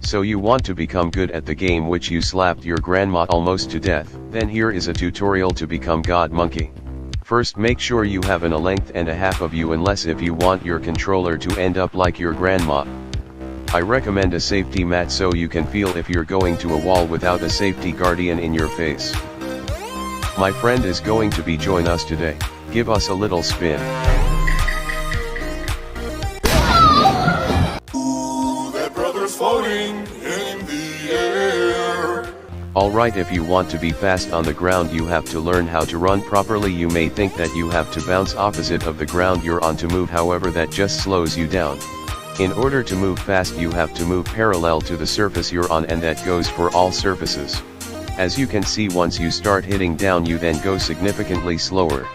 So you want to become good at the game which you slapped your grandma almost to death. Then here is a tutorial to become God Monkey. First make sure you have a length and a half of you unless if you want your controller to end up like your grandma. I recommend a safety mat so you can feel if you're going to a wall without a safety guardian in your face. My friend is going to be join us today. Give us a little spin. Ooh, that brother's floating in the air. Alright, if you want to be fast on the ground you have to learn how to run properly. You may think that you have to bounce opposite of the ground you're on to move, however that just slows you down. In order to move fast you have to move parallel to the surface you're on, and that goes for all surfaces. As you can see, once you start hitting down you then go significantly slower.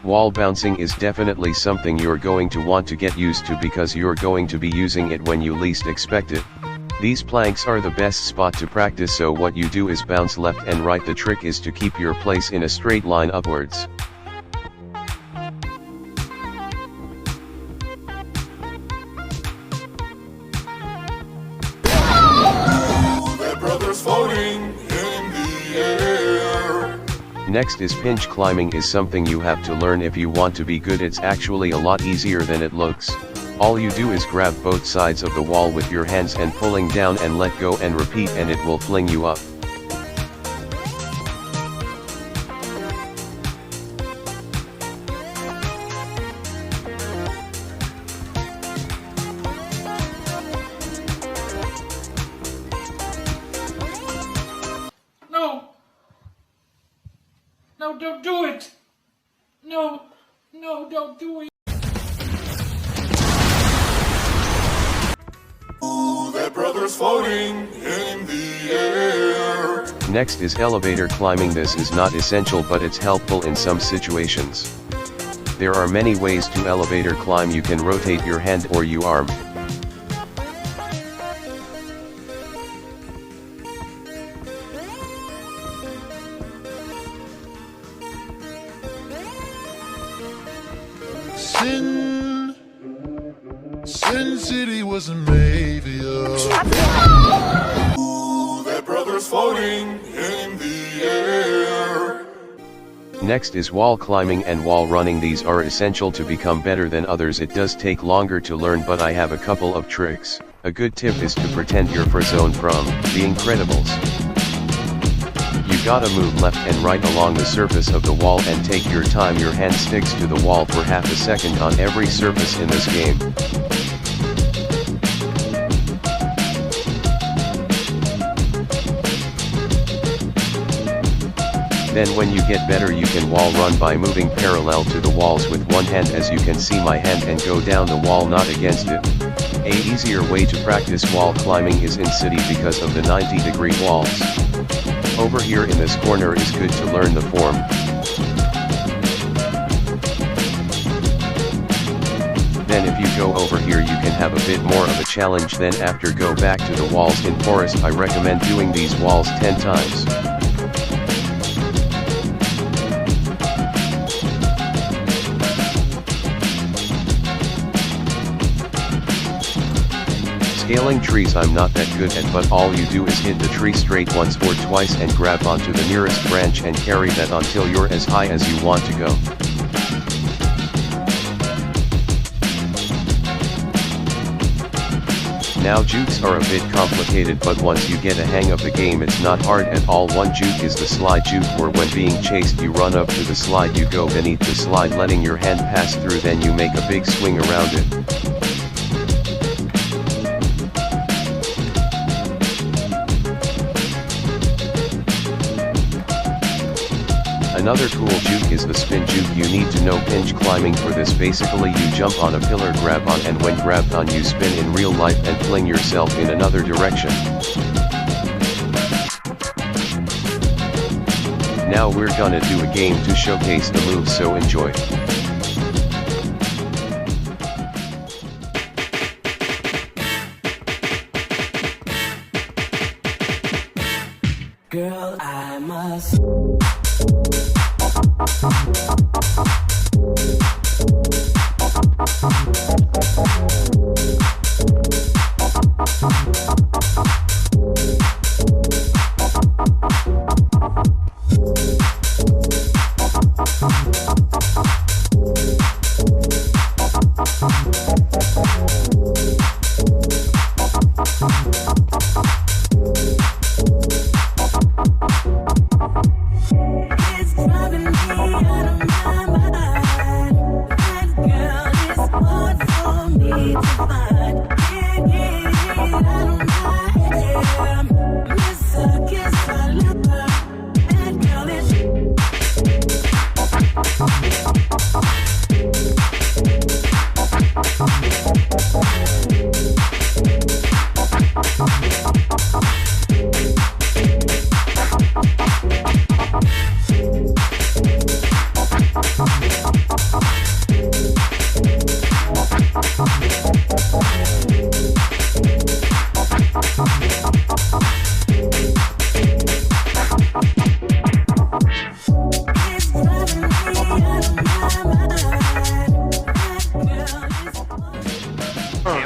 Wall bouncing is definitely something you're going to want to get used to because you're going to be using it when you least expect it. These planks are the best spot to practice, so what you do is bounce left and right. The trick is to keep your place in a straight line upwards. That brother's floating in the air. Next is pinch climbing. Is something you have to learn if you want to be good. It's actually a lot easier than it looks. All you do is grab both sides of the wall with your hands and pulling down and let go and repeat, and it will fling you up. No! No, don't do it! No, don't do it! Ooh, that brother's floating in the air. Next is elevator climbing. This is not essential but it's helpful in some situations. There are many ways to elevator climb. You can rotate your hand or your arm. Sin City wasn't made for you. Ooh, that brother's floating in the air. Next is wall climbing and wall running. These are essential to become better than others. It does take longer to learn, but I have a couple of tricks. A good tip is to pretend you're Frozone from The Incredibles. You gotta move left and right along the surface of the wall and take your time. Your hand sticks to the wall for half a second on every surface in this game. Then when you get better you can wall run by moving parallel to the walls with one hand, as you can see my hand, and go down the wall, not against it. A easier way to practice wall climbing is in city because of the 90-degree walls. Over here in this corner is good to learn the form. Then if you go over here you can have a bit more of a challenge. Then after go back to the walls in forest. I recommend doing these walls 10 times. Scaling trees I'm not that good at, but all you do is hit the tree straight once or twice and grab onto the nearest branch and carry that until you're as high as you want to go. Now jukes are a bit complicated, but once you get a hang of the game it's not hard at all. One juke is the slide juke, where when being chased you run up to the slide, you go beneath the slide letting your hand pass through, then you make a big swing around it. Another cool juke is the spin juke. You need to know pinch climbing for this. Basically you jump on a pillar, grab on, and when grabbed on you spin in real life and fling yourself in another direction. Now we're gonna do a game to showcase the moves, so enjoy. Girl, I must.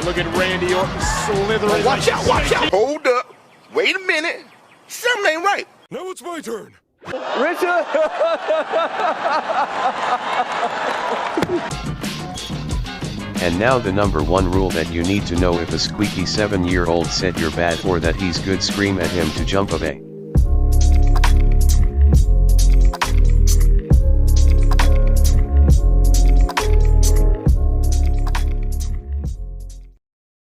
Look at Randy Orton slithering. Watch out, watch out. Hold up. Wait a minute. Something ain't right. Now it's my turn. Richard. And now the number one rule that you need to know: if a squeaky 7-year-old said you're bad or that he's good, scream at him to jump away.